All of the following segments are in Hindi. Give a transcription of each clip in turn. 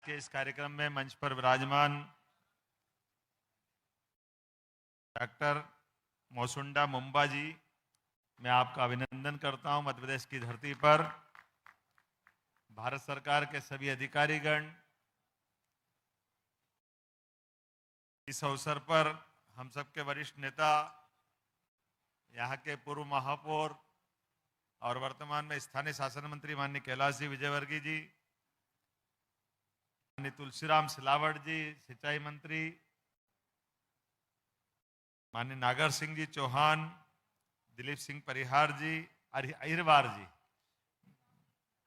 के इस कार्यक्रम में मंच पर विराजमान डॉक्टर मौसुंडा मुंबा जी, मैं आपका अभिनंदन करता हूं। मध्य प्रदेश की धरती पर भारत सरकार के सभी अधिकारीगण, इस अवसर पर हम सबके वरिष्ठ नेता, यहाँ के पूर्व महापौर और वर्तमान में स्थानीय शासन मंत्री माननीय कैलाश जी विजयवर्गीय जी, माननीय तुलसीराम सिलावट जी सिंचाई मंत्री, माननीय नागर सिंह जी चौहान, दिलीप सिंह परिहार जी, अहिरवार जी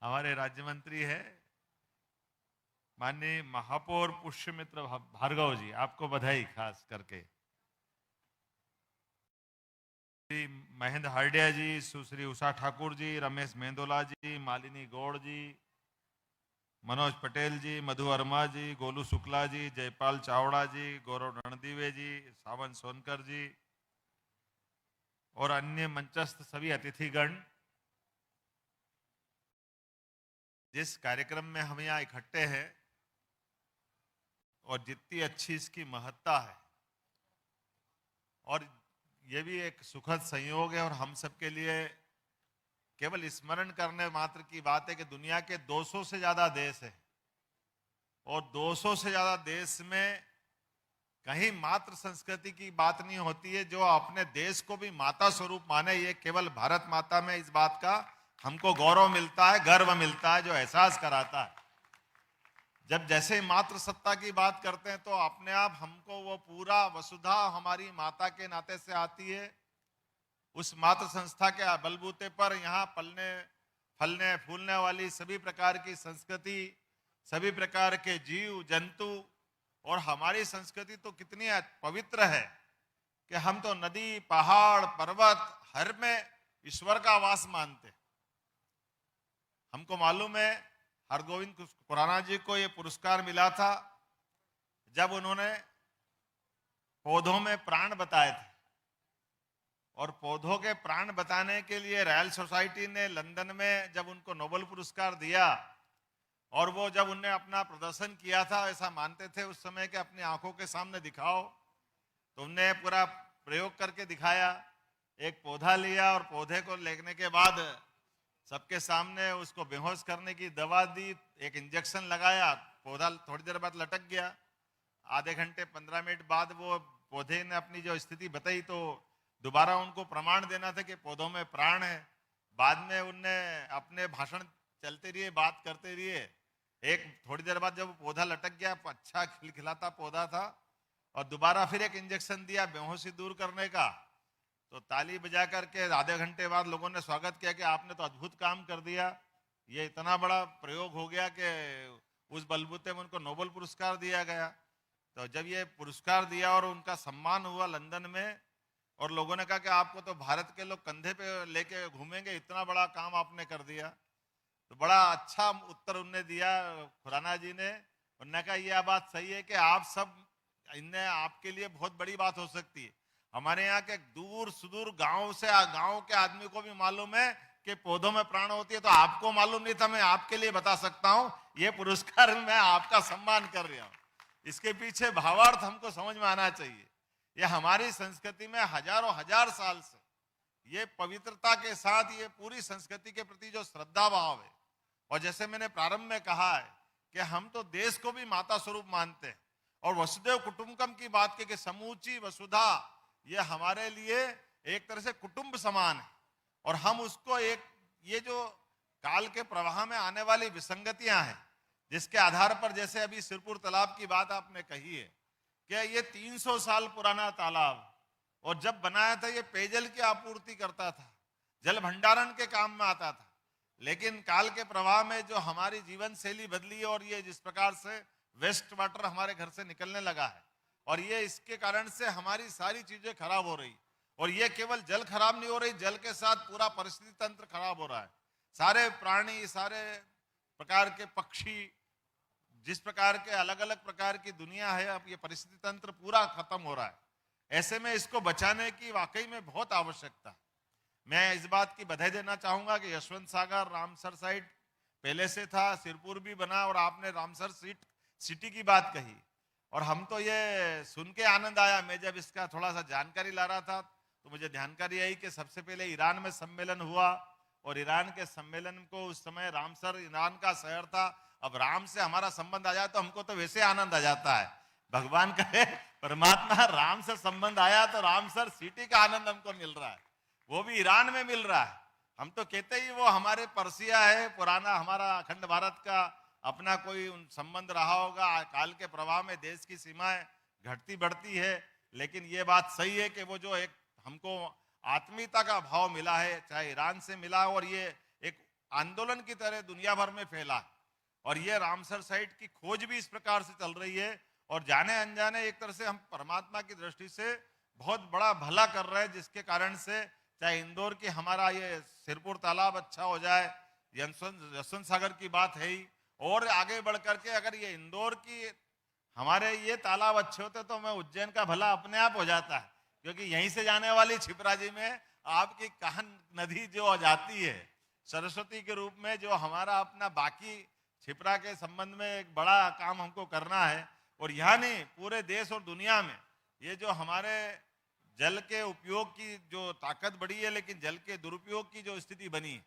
हमारे राज्य मंत्री है, माननीय महापौर पुष्यमित्र भार्गव जी, आपको बधाई खास करके, महेंद्र हार्डिया जी, सुश्री उषा ठाकुर जी, रमेश मेंदोला जी, मालिनी गौड़ जी, मनोज पटेल जी, मधु वर्मा जी, गोलू शुक्ला जी, जयपाल चावड़ा जी, गौरव रणदीवे जी, सावन सोनकर जी और अन्य मंचस्थ सभी अतिथिगण, जिस कार्यक्रम में हम यहाँ इकट्ठे हैं और जितनी अच्छी इसकी महत्ता है, और ये भी एक सुखद संयोग है और हम सबके लिए केवल स्मरण करने मात्र की बात है कि दुनिया के 200 से ज्यादा देश हैं और 200 से ज्यादा देश में कहीं मात्र संस्कृति की बात नहीं होती है। जो अपने देश को भी माता स्वरूप माने, ये केवल भारत माता में इस बात का हमको गौरव मिलता है, गर्व मिलता है, जो एहसास कराता है। जब जैसे ही मातृ सत्ता की बात करते हैं तो अपने आप हमको वो पूरा वसुधा हमारी माता के नाते से आती है। उस मातृ संस्था के बलबूते पर यहाँ पलने फलने फूलने वाली सभी प्रकार की संस्कृति, सभी प्रकार के जीव जंतु, और हमारी संस्कृति तो कितनी पवित्र है कि हम तो नदी पहाड़ पर्वत हर में ईश्वर का वास मानते। हमको मालूम है हरगोविंद खुराना जी को ये पुरस्कार मिला था जब उन्होंने पौधों में प्राण बताए थे, और पौधों के प्राण बताने के लिए रॉयल सोसाइटी ने लंदन में जब उनको नोबेल पुरस्कार दिया, और वो जब उनने अपना प्रदर्शन किया था, ऐसा मानते थे उस समय कि अपनी आंखों के सामने दिखाओ, तो उनने पूरा प्रयोग करके दिखाया। एक पौधा लिया और पौधे को लेने के बाद सबके सामने उसको बेहोश करने की दवा दी, एक इंजेक्शन लगाया, पौधा थोड़ी देर बाद लटक गया। आधे घंटे 15 मिनट बाद वो पौधे ने अपनी जो स्थिति बताई, तो दोबारा उनको प्रमाण देना था कि पौधों में प्राण है। बाद में उनने अपने भाषण चलते रहिए, बात करते रहिए। एक थोड़ी देर बाद जब पौधा लटक गया, अच्छा खिलखिलाता पौधा था, और दोबारा फिर एक इंजेक्शन दिया बेहोशी दूर करने का, तो ताली बजा करके आधे घंटे बाद लोगों ने स्वागत किया कि आपने तो अद्भुत काम कर दिया। ये इतना बड़ा प्रयोग हो गया कि उस बलबूते में उनको नोबेल पुरस्कार दिया गया। तो जब ये पुरस्कार दिया और उनका सम्मान हुआ लंदन में, और लोगों ने कहा कि आपको तो भारत के लोग कंधे पे लेके घूमेंगे, इतना बड़ा काम आपने कर दिया। तो बड़ा अच्छा उत्तर उनने दिया खुराना जी ने। उन्होंने कहा यह बात सही है कि आप सब, इनने आपके लिए बहुत बड़ी बात हो सकती है। हमारे यहाँ के दूर सुदूर गांव से गांव के आदमी को भी मालूम है कि पौधों में प्राण होती है, तो आपको मालूम नहीं था, मैं आपके लिए बता सकता हूं। ये पुरस्कार मैं आपका सम्मान कर रहा हूं। इसके पीछे भावार्थ हमको समझ में आना चाहिए। ये हमारी संस्कृति में हजारों हजार साल से ये पवित्रता के साथ ये पूरी संस्कृति के प्रति जो श्रद्धा भाव है, और जैसे मैंने प्रारंभ में कहा है कि हम तो देश को भी माता स्वरूप मानते हैं, और वसुदेव कुटुंबकम की बात की कि समूची वसुधा, ये हमारे लिए एक तरह से कुटुंब समान है। और हम उसको एक, ये जो काल के प्रवाह में आने वाली विसंगतियां हैं, जिसके आधार पर, जैसे अभी सिरपुर तालाब की बात आपने कही है कि ये 300 साल पुराना तालाब, और जब बनाया था ये पेयजल की आपूर्ति करता था, जल भंडारण के काम में आता था। लेकिन काल के प्रवाह में जो हमारी जीवन शैली बदली, और ये जिस प्रकार से वेस्ट वाटर हमारे घर से निकलने लगा है, और ये इसके कारण से हमारी सारी चीजें खराब हो रही, और ये केवल जल खराब नहीं हो रही, जल के साथ पूरा परिस्थिति तंत्र खराब हो रहा है। सारे प्राणी, सारे प्रकार के पक्षी, जिस प्रकार के अलग अलग प्रकार की दुनिया है, अब ये परिस्थिति तंत्र पूरा खत्म हो रहा है। ऐसे में इसको बचाने की वाकई में बहुत आवश्यकता है। मैं इस बात की बधाई देना चाहूंगा कि यशवंत सागर रामसर साइड पहले से था, सिरपुर भी बना, और आपने रामसर सिटी की बात कही, और हम तो ये सुन के आनंद आया। मैं जब इसका थोड़ा सा जानकारी ला रहा था तो मुझे जानकारी आई कि सबसे पहले ईरान में सम्मेलन हुआ, और ईरान के सम्मेलन को उस समय रामसर ईरान का शहर था। अब राम से हमारा संबंध आ जाए तो हमको तो वैसे आनंद आ जाता है। भगवान कहे परमात्मा राम से संबंध आया तो रामसर सिटी का आनंद हमको मिल रहा है, वो भी ईरान में मिल रहा है। हम तो कहते ही वो हमारे पर्सिया है, पुराना हमारा अखंड भारत का अपना कोई संबंध रहा होगा। काल के प्रभाव में देश की सीमाएं घटती बढ़ती है, लेकिन ये बात सही है कि वो जो एक हमको आत्मीयता का भाव मिला है, चाहे ईरान से मिला, और ये एक आंदोलन की तरह दुनिया भर में फैला, और ये रामसर साइट की खोज भी इस प्रकार से चल रही है। और जाने अनजाने एक तरह से हम परमात्मा की दृष्टि से बहुत बड़ा भला कर रहे हैं, जिसके कारण से चाहे इंदौर की हमारा ये सिरपुर तालाब अच्छा हो जाए, यशवंत सागर की बात है ही, और आगे बढ़ करके अगर ये इंदौर की हमारे ये तालाब अच्छे होते तो मैं उज्जैन का भला अपने आप हो जाता है, क्योंकि यहीं से जाने वाली छिपराजी में आपकी काहन नदी जो जाती है सरस्वती के रूप में, जो हमारा अपना बाकी छिपरा के संबंध में एक बड़ा काम हमको करना है। और यहाँ नहीं, पूरे देश और दुनिया में ये जो हमारे जल के उपयोग की जो ताकत बढ़ी है, लेकिन जल के दुरुपयोग की जो स्थिति बनी है,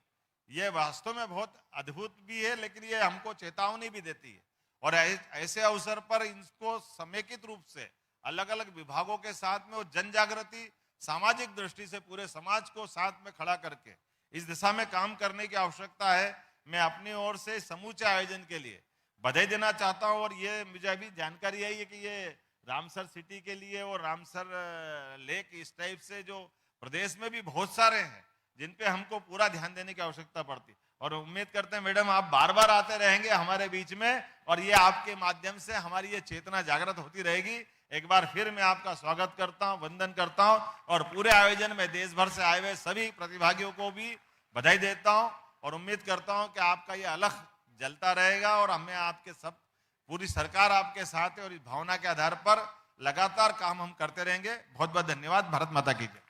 ये वास्तव में बहुत अद्भुत भी है, लेकिन ये हमको चेतावनी भी देती है। और ऐसे अवसर पर इनको समेकित रूप से अलग अलग विभागों के साथ में वो जन जागृति, सामाजिक दृष्टि से पूरे समाज को साथ में खड़ा करके इस दिशा में काम करने की आवश्यकता है। मैं अपनी ओर से समूचे आयोजन के लिए बधाई देना चाहता हूं। और ये मुझे अभी जानकारी आई है कि ये रामसर सिटी के लिए और रामसर लेक इस टाइप से जो प्रदेश में भी बहुत सारे हैं जिन पे हमको पूरा ध्यान देने की आवश्यकता पड़ती, और उम्मीद करते हैं मैडम आप बार बार आते रहेंगे हमारे बीच में, और ये आपके माध्यम से हमारी ये चेतना जागृत होती रहेगी। एक बार फिर मैं आपका स्वागत करता हूं, वंदन करता हूं, और पूरे आयोजन में देश भर से आए हुए सभी प्रतिभागियों को भी बधाई देता हूं, और उम्मीद करता हूं कि आपका ये अलख जलता रहेगा, और हमें आपके सब पूरी सरकार आपके साथ है, और इस भावना के आधार पर लगातार काम हम करते रहेंगे। बहुत बहुत धन्यवाद। भारत माता की जय।